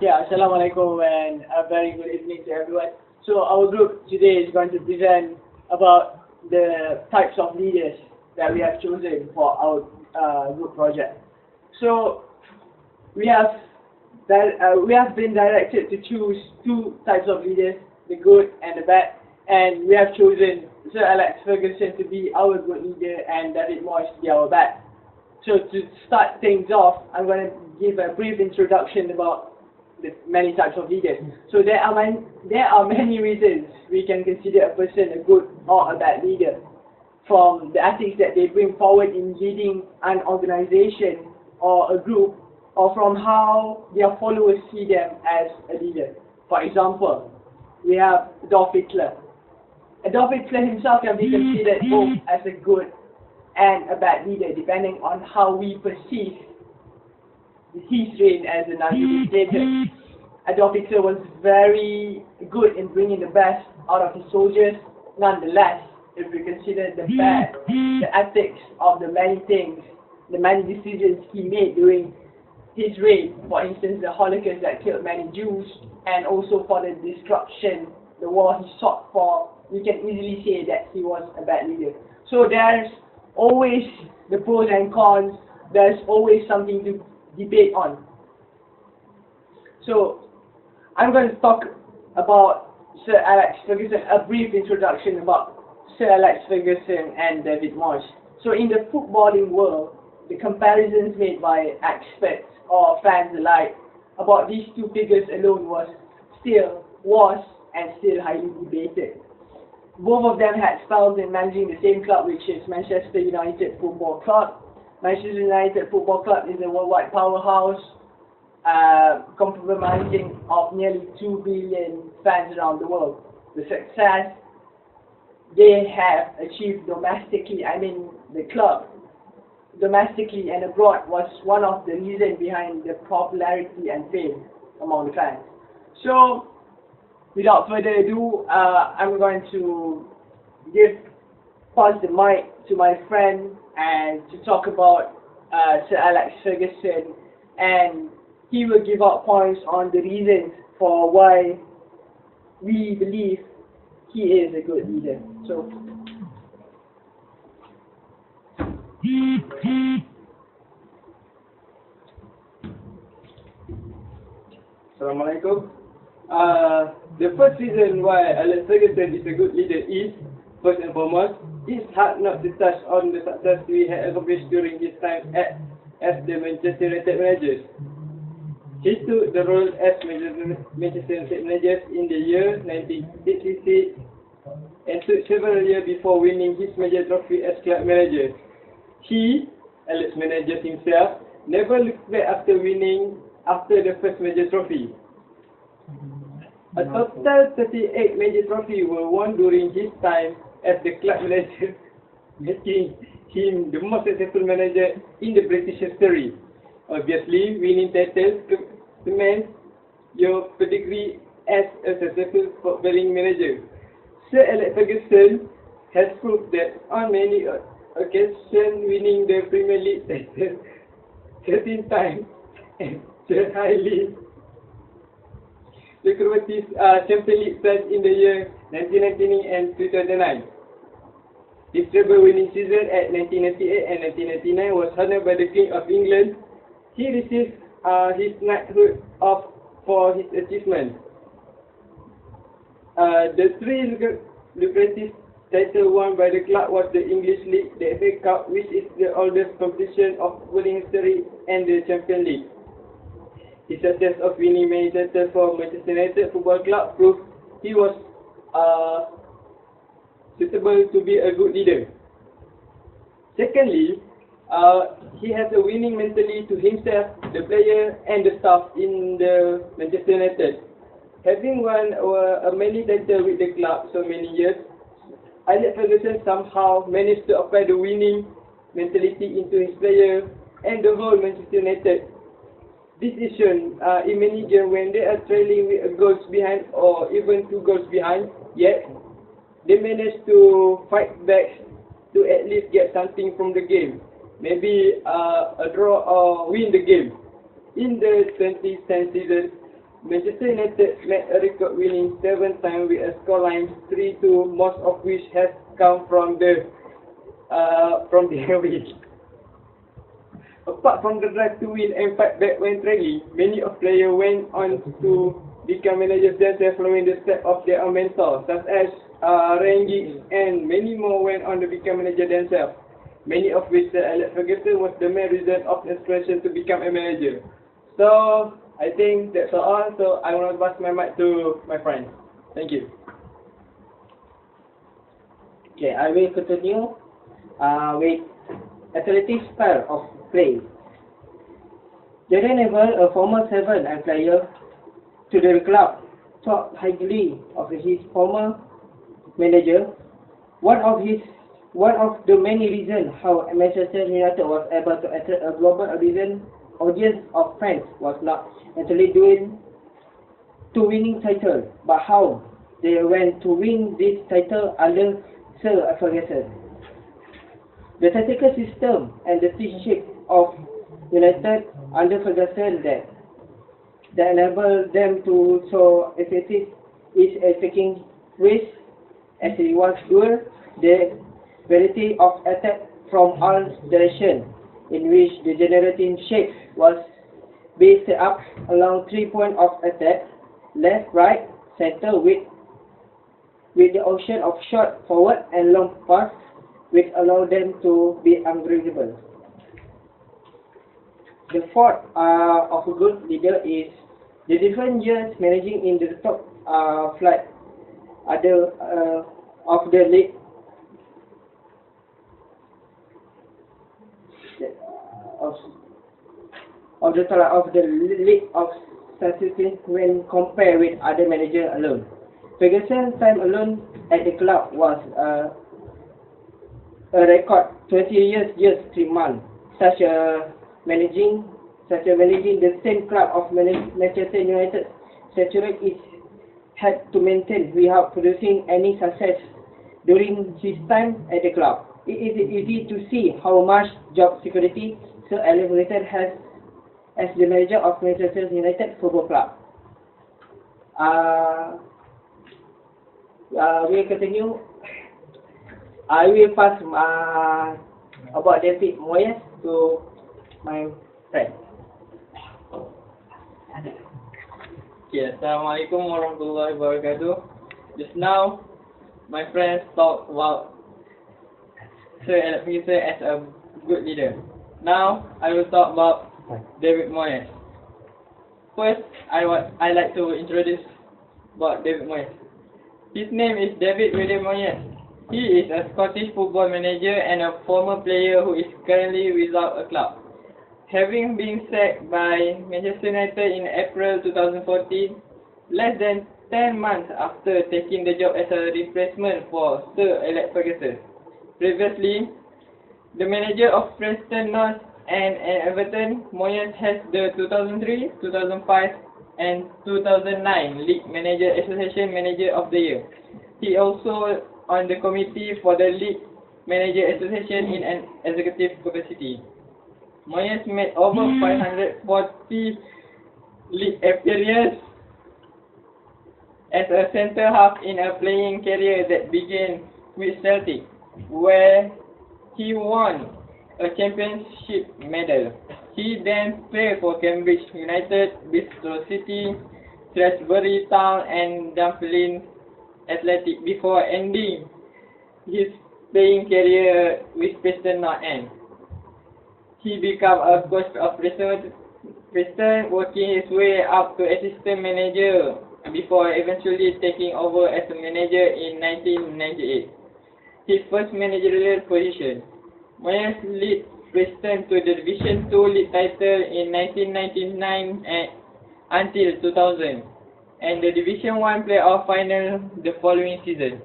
Yeah, Assalamualaikum and a very good evening to everyone. So our group today is going to present about the types of leaders that we have chosen for our group project. So we have we have been directed to choose two types of leaders, the good and the bad, and we have chosen Sir Alex Ferguson to be our good leader and David Moyes to be our bad. So to start things off, I'm going to give a brief introduction about the many types of leaders. So there are many reasons we can consider a person a good or a bad leader, from the ethics that they bring forward in leading an organization or a group, or from how their followers see them as a leader. For example, we have Adolf Hitler. Adolf Hitler himself can be considered both as a good and a bad leader, depending on how we perceive his reign as a Nazi dictator. Adolf Hitler was very good in bringing the best out of his soldiers. Nonetheless, if we consider the bad, the ethics of the many things, the many decisions he made during his reign, for instance, the Holocaust that killed many Jews, and also for the destruction, the war he sought for, we can easily say that he was a bad leader. So there's always the pros and cons, there's always something to debate on. So I'm going to talk about Sir Alex Ferguson, a brief introduction about Sir Alex Ferguson and David Moyes. So in the footballing world, the comparisons made by experts or fans alike about these two figures alone was and still highly debated. Both of them had spells in managing the same club, which is Manchester United Football Club. Manchester United Football Club is a worldwide powerhouse, comprising of nearly 2 billion fans around the world. The success they have achieved domestically, the club, domestically and abroad, was one of the reasons behind the popularity and fame among the fans. So, without further ado, I'm going to pass the mic to my friend and to talk about Sir Alex Ferguson, and he will give out points on the reasons for why we believe he is a good leader. So, Assalamualaikum. The first reason why Alex Ferguson is a good leader is, first and foremost, it's hard not to touch on the success we had accomplished during his time as the Manchester United managers. He took the role as Manchester United managers in the year 1966 and took several years before winning his major trophy as club manager. He, Alex manager himself, never looked back after the first major trophy. A total 38 major trophies were won during his time as the club manager, making him the most successful manager in the British history. Obviously, winning titles cements your pedigree as a successful footballing manager. Sir Alex Ferguson has proved that on many occasions, winning the Premier League title 13 times and the highly lucrative Champions League prize in the year 1999 and 2009. His treble-winning season at 1998 and 1999 was honoured by the King of England. He received his knighthood for his achievement. The three lucrative titles won by the club was the English League, the FA Cup, which is the oldest competition of footballing history, and the Champions League. His success of winning many titles for Manchester United Football Club proved he was suitable to be a good leader. Secondly, he has a winning mentality to himself, the player, and the staff in the Manchester United. Having won many titles with the club so many years, Alex Ferguson somehow managed to apply the winning mentality into his player and the whole Manchester United. This is shown in many games when they are trailing with a goal behind or even 2 goals behind, yet they manage to fight back to at least get something from the game. Maybe a draw or win the game. In the 2010 season, Manchester United made a record-winning 7 times with a scoreline 3-2, most of which has come from the away. Apart from the drive to win and fight back when trailing, many of players went on to become managers themselves following the steps of their mentors, such as Rangnick, and many more went on to become managers themselves. Many of which Sir Alex Ferguson was the main reason of inspiration to become a manager. So I think that's all. So I want to pass my mic to my friend. Thank you. Okay, I will continue with athletic style of play. Jordan Neville, a former Seven and player to the club, talked highly of his former manager. One of the many reasons how Manchester United was able to attract a global audience of fans was not entirely due to winning title, but how they went to win this title under Sir Ferguson. The tactical system and the teamship of United under Ferguson that enabled them to so effective is taking risk as it was dual the variety of attack from all directions, in which the general team shape was based up along 3 points of attack, left, right, center, with the option of short forward and long pass, which allow them to be unbreakable. The fourth of a good leader is the different years managing in the top flight of the league. Of the league of statistics when compared with other managers alone. Ferguson's time alone at the club was a record 20 years 3 months. Such a managing the same club of Manchester United century is had to maintain without producing any success during his time at the club. It is easy to see how much job security Sir Alex Ferguson has as the manager of Manchester United Football Club. We'll continue. I will pass about David Moyes to my friend. Okay, Assalamualaikum warahmatullahi wabarakatuh. Just now, my friends talked about Sir Alex Ferguson as a good leader. Now, I will talk about David Moyes. First, I like to introduce about David Moyes. His name is David William Moyes. He is a Scottish football manager and a former player who is currently without a club. Having been sacked by Manchester United in April 2014, less than 10 months after taking the job as a replacement for Sir Alex Ferguson. Previously, the manager of Preston North and Everton, Moyes has the 2003, 2005 and 2009 League Manager Association Manager of the Year. He also on the committee for the League Manager Association in an executive capacity. Moyes made over 540 league appearances as a centre half in a playing career that began with Celtic, where he won a championship medal. He then played for Cambridge United, Bristol City, Shrewsbury Town and Dunfermline Athletic before ending his playing career with Preston North End. He became a coach of Preston, working his way up to assistant manager before eventually taking over as a manager in 1998. His first managerial position. Moyes led Preston to the Division 2 league title in 1999 until 2000, and the Division 1 playoff final the following season.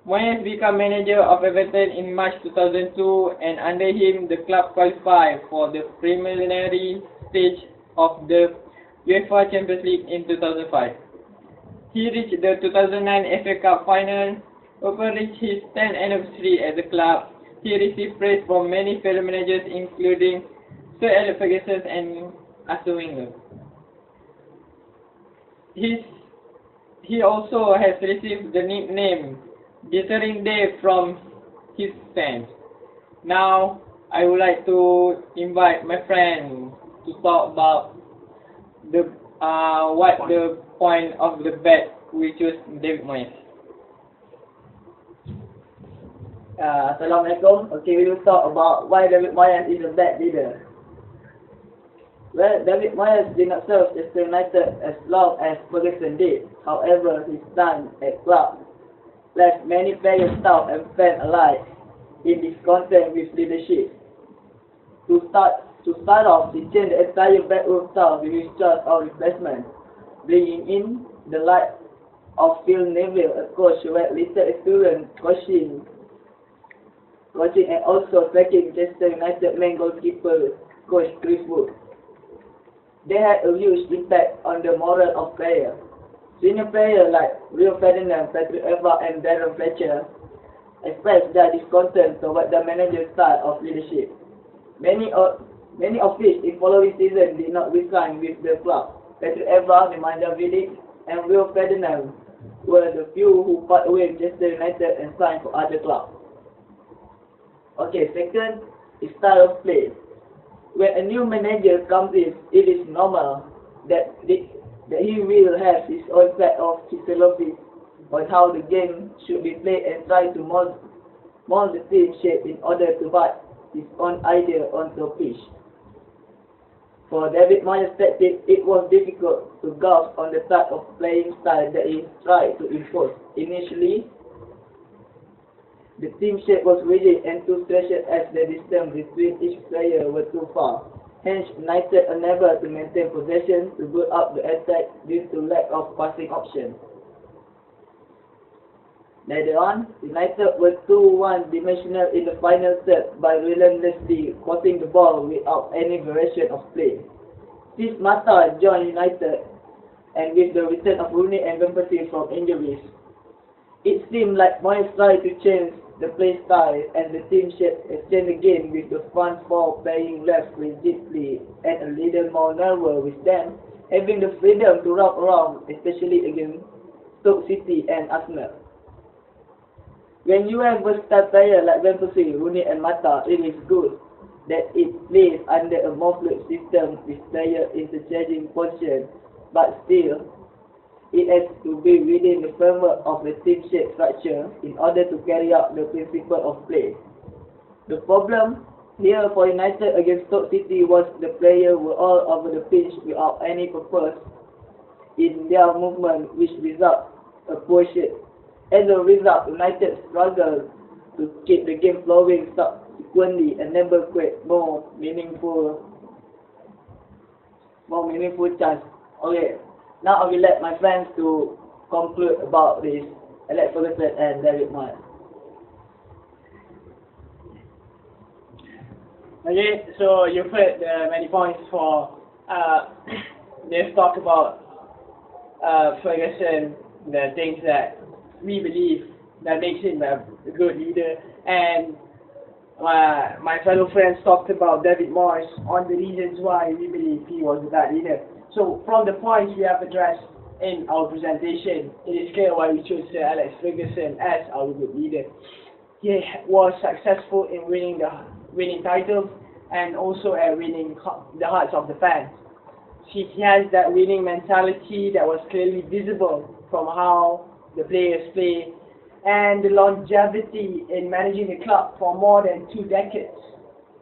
Moyes became manager of Everton in March 2002, and under him the club qualified for the preliminary stage of the UEFA Champions League in 2005. He reached the 2009 FA Cup final. Upon reaching his 10th anniversary at the club, he received praise from many fellow managers including Sir Alex Ferguson and Arsene Wenger. he also has received the nickname Glittering Day from his fans. Now, I would like to invite my friend to talk about the what the point of the bet we choose David Moyes. Assalamualaikum. Okay, we will talk about why David Moyes is a bad leader. Well, David Moyes did not serve Manchester United as long as Ferguson did. However, his time at club left many players, staff and fans alike in discontent with leadership. To start off, he changed the entire backroom staff with his choice of replacement, bringing in the light of Phil Neville, a coach who had little experience coaching and also sacking Manchester United main goalkeeper coach Chris Wood. They had a huge impact on the morale of players. Senior players like Rio Ferdinand, Patrick Evra and Darren Fletcher expressed their discontent toward the manager's style of leadership. Many of which in following season did not resign with the club. Patrick Evra, Nemanja Vidic and Rio Ferdinand were the few who parted away with Manchester United and signed for other clubs. Okay, second is style of play. When a new manager comes in, it is normal that he will have his own set of philosophy on how the game should be played and try to mold the team shape in order to put his own idea onto the pitch. For David Moyes' tactics, it was difficult to gauge on the type of playing style that he tried to impose. Initially, the team shape was rigid and too stretched as the distance between each player were too far. Hence, United unable to maintain possession to build up the attack due to lack of passing options. Later on, United were too one-dimensional in the final third by relentlessly crossing the ball without any variation of play. Since Mata joined United, and with the return of Rooney and Van Persie from injuries, it seemed like Moyes tried to change the play style and the team shape changed again with the front four playing left rigidly and a little more nervous with them having the freedom to rock around, especially against Stoke City and Arsenal. When you have versatile players like Van Persie, Rooney and Mata, it is good that it plays under a more fluid system with players interchanging positions, but still it has to be within the framework of the team shape structure in order to carry out the principle of play. The problem here for United against Stoke City was the players were all over the pitch without any purpose in their movement, which result a poor shape. As a result, United struggled to keep the game flowing subsequently and never create more meaningful chance. Okay. Now I will let my friends to conclude about this Alex Ferguson and David Moyes. Okay, so you've heard many points for they've talked about Ferguson, the things that we believe that makes him a good leader, and my fellow friends talked about David Moyes on the reasons why we believe he was a bad leader. So from the points we have addressed in our presentation, it is clear why we chose Sir Alex Ferguson as our good leader. He was successful in winning titles and also at winning the hearts of the fans. He has that winning mentality that was clearly visible from how the players play, and the longevity in managing the club for more than 2 decades.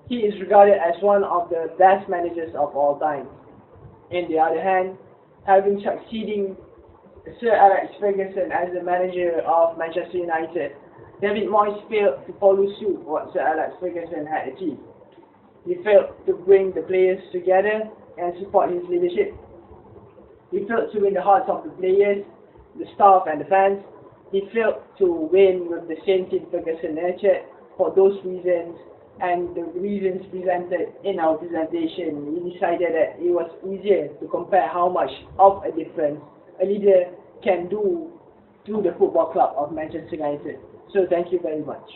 He is regarded as one of the best managers of all time. On the other hand, having succeeding Sir Alex Ferguson as the manager of Manchester United, David Moyes failed to follow suit what Sir Alex Ferguson had achieved. He failed to bring the players together and support his leadership. He failed to win the hearts of the players, the staff and the fans. He failed to win with the same team Ferguson nurtured. For those reasons and the reasons presented in our presentation, we decided that it was easier to compare how much of a difference a leader can do to the football club of Manchester United. So thank you very much.